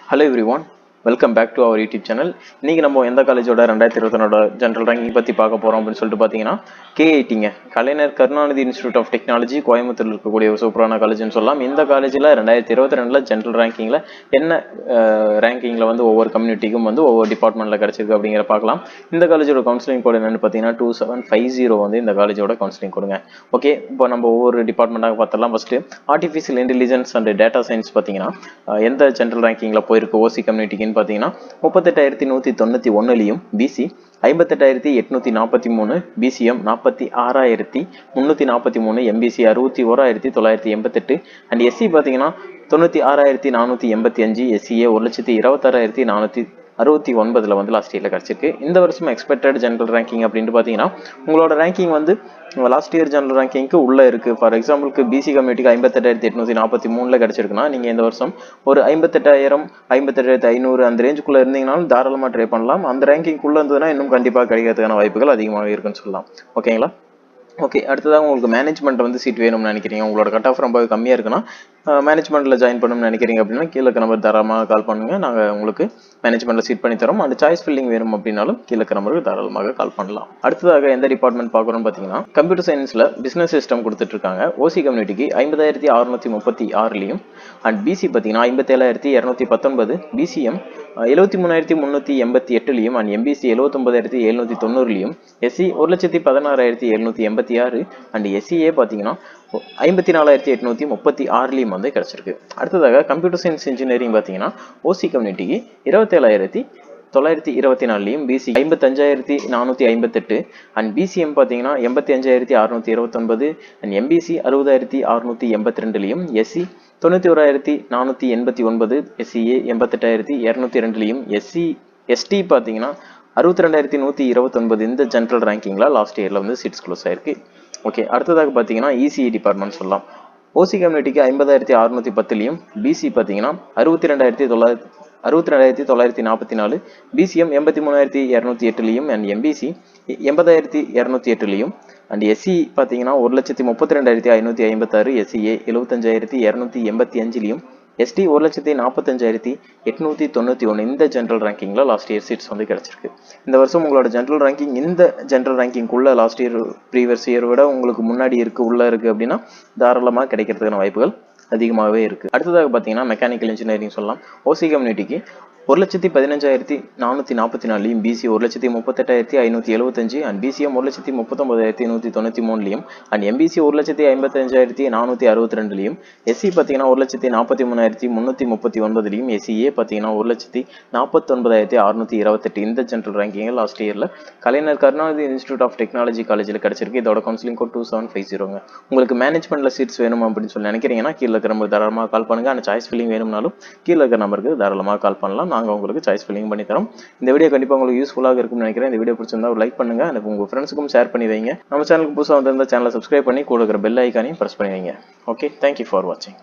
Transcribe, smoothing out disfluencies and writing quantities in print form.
Hello everyone, welcome back to our YouTube channel. இன்னைக்கு நம்ம எந்த காலேஜோட 2022 ஜெனரல் ரேங்கிங் பத்தி பார்க்க போறோம் அப்படின்னு சொல்லிட்டு பாத்தீங்கன்னா KITங்க கலைஞர் கருணாநிதி இன்ஸ்டிடியூட் ஆஃப் டெக்னாலஜி கோயம்புத்தூர்ல இருக்கக்கூடிய ஒரு சூப்பரான காலேஜ்னு சொல்லலாம். இந்த காலேஜ்ல 2022ல ஜெனரல் ரேங்கிங்ல என்ன ரேங்கிங்ல வந்து ஒவ்வொரு கம்யூனிட்டிக்கும் வந்து ஒவ்வொரு டிபார்ட்மெண்ட்ல கிடைச்சிருக்கு அப்படிங்கிற பார்க்கலாம். இந்த காலேஜோட கவுன்சிலிங் கோட் என்னன்னு பாத்தீங்கன்னா 2750 வந்து இந்த காலேஜோட கவுன்சிலிங் கொடுங்க. ஓகே, இப்போ நம்ம ஒவ்வொரு டிபார்ட்மெண்ட்டாக பார்த்தலாம். First artificial intelligence and data science பாத்தீங்கன்னா எந்த ஜெனரல் ரேங்கிங்ல போயிருக்கு ஓசி கம்யூனிட்டிக்குன்னு பார்த்தீங்கன்னா 38,191லையும் BC 58,843, BCM 46,343, MBC 61,988 and SC பார்த்தீங்கன்னா 96,485, எஸ்சிஏ 1,26,469 வந்து லாஸ்ட் இயர்ல கிடைச்சிருக்கு. இந்த வருஷம் எக்ஸ்பெக்டட் ஜெனரல் ரேங்கிங் அப்படின்ட்டு பார்த்தீங்கன்னா உங்களோட ரேங்கிங் வந்து லாஸ்ட் இயர் ஜெனரல் ரேங்கிங்க்கு உள்ள இருக்கு. ஃபார் எக்ஸாம்பிளுக்கு பிசி கம்யூனிட்டிக்கு 58,843 கிடைச்சிருக்குன்னா நீங்க இந்த வருஷம் ஒரு 58,000 58,500 அந்த ரேஞ்சுக்குள்ள இருந்தீங்கனாலும் தாராளமா ட்ரை பண்ணலாம். அந்த ரேங்கிங்குள்ள இருந்ததுன்னா இன்னும் கண்டிப்பா கிடைக்கிறதுக்கான வாய்ப்புகள் அதிகமாக இருக்குன்னு சொல்லலாம். ஓகேங்களா? ஓகே, அடுத்ததாக உங்களுக்கு மேனேஜ்மெண்ட் வந்து சீட் வேணும்னு நினைக்கிறீங்க, உங்களோட கட் ஆஃப் ரொம்ப கம்மியாக இருக்குன்னா மேனேஜ்மெண்ட்டில் ஜாயின் பண்ணணும்னு நினைக்கிறீங்க அப்படின்னா கீழே நம்பர் தாராளமாக கால் பண்ணுங்கள். நாங்கள் உங்களுக்கு மேனேஜ்மெண்ட்டில் சீட் பண்ணி தரோம். அந்த சாய்ஸ் ஃபில்லிங் வேணும் அப்படின்னாலும் கீழே நம்பருக்கு தாராளமாக கால் பண்ணலாம். அடுத்ததாக எந்த டிபார்ட்மெண்ட் பார்க்குறோம்னு பார்த்தீங்கன்னா கம்ப்யூட்டர் சயின்ஸில் பிஸ்னஸ் சிஸ்டம் கொடுத்துட்ருக்காங்க. ஓசி கம்யூனிட்டிக்கு 50,636லையும் அண்ட் பிசி பார்த்தீங்கன்னா 57,219, பிசிஎம் 73,388லையும் அண்ட் எம்பிசி 79,790லையும், எஸ்சி 1,16,786 அண்ட் எஸ்சிஏ பார்த்தீங்கன்னா 54,836லையும் வந்து கிடைச்சிருக்கு. அடுத்ததாக கம்ப்யூட்டர் சயின்ஸ் இன்ஜினியரிங் பார்த்தீங்கன்னா ஓசி கம்யூனிட்டிக்கு 27,924லையும் பிசி 55,458 அண்ட் பிசிஎம் பார்த்தீங்கன்னா 85,629 அண்ட் எம்பிசி 60,682லையும், எஸ்சி 91,489, எஸ்சிஏ 88,202லையும், எஸ்டி பார்த்தீங்கன்னா 62,129 இந்த ஜெனரல் ரேங்கிங்ல லாஸ்ட் இயர்ல வந்து சீட்ஸ் க்ளோஸ் ஆயிருக்கு. ஓகே, அடுத்ததாக பார்த்தீங்கன்னா இசிஇ டிபார்ட்மெண்ட் சொல்லலாம். ஓசி கம்யூனிட்டிக்கு 50,610லையும் பிசி பார்த்தீங்கன்னா 62,944, பிசிஎம் 83,208லையும் அண்ட் எம்பிசி 80,208லையும் அண்ட் எஸ்சி பார்த்தீங்கன்னா 1,32,556, எஸ்சிஏ 75,285லையும், எஸ்டி 1,45,891 இந்த ஜெனரல் ரேங்கிங்ல லாஸ்ட் இயர் சீட்ஸ் வந்து கிடைச்சிருக்கு. இந்த வருஷம் உங்களோட ஜெனரல் ரேங்கிங் இந்த ஜெனரல் ரேங்கிங்குள்ள லாஸ்ட் இயர் ப்ரீவியஸ் இயர் விட உங்களுக்கு முன்னாடி உள்ள இருக்கு அப்படின்னா தாராளமாக கிடைக்கிறதுக்கான வாய்ப்புகள் அதிகமாகவே இருக்கு. அடுத்ததாக பார்த்தீங்கன்னா மெக்கானிக்கல் இன்ஜினியரிங் சொல்லலாம். ஓசி கம்யூனிட்டிக்கு 1,15,444லையும் பிசி 1,38,575 அண்ட் பிசிஎம் 1,39,193லையும் அண்ட் எம்பிசி 1,55,462லையும், எஸ்சி பார்த்தீங்கன்னா 1,43,339லையும், எஸ்சிஏ பார்த்தீங்கன்னா 1,49,628 இந்த ஜெனரல் ரேங்கிங் லாஸ்ட் இயர்ல கலைஞர் கருணாநிதி இன்ஸ்டிடியூட் ஆஃப் டெக்னாலஜி காலேஜில் கிடைச்சிருக்கு. இதோட கவுன்சிலிங் கோட் 2750. உங்களுக்கு மேனேஜ்மெண்ட்ல சீட்ஸ் வேணும் அப்படின்னு சொல்லி நினைக்கிறீங்கன்னா கீழே இருக்கிற நம்பருக்கு தாராளமாக கால் பண்ணுங்க. அந்த சாய்ஸ் ஃபில்லிங் வேணும்னாலும் கீழே இருக்கிற நம்பருக்கு தாராளமாக கால் பண்ணலாம். நாங்கள் உங்களுக்கு சாய்ஸ் ஃபில்லிங் பண்ணி தரோம். இந்த வீடியோ கண்டிப்பாக உங்களுக்கு யூஸ்ஃபுல்லாக இருக்கும்னு நினைக்கிறேன். இந்த வீடியோ பிடிச்சிருந்தா ஒரு லைக் பண்ணுங்க, எனக்கு உங்கள் ஃப்ரெண்ட்ஸுக்கும் ஷேர் பண்ணி வைங்க. நம்ம சேனலுக்கு புதுசாக வந்திருந்த சேனலை சப்ஸ்கிரைப் பண்ணி கூட இருக்கிற பெல் ஐக்கானையும் ப்ரெஸ் பண்ணி வைங்க. ஓகே, தேங்க்யூ ஃபார் வாட்சிங்.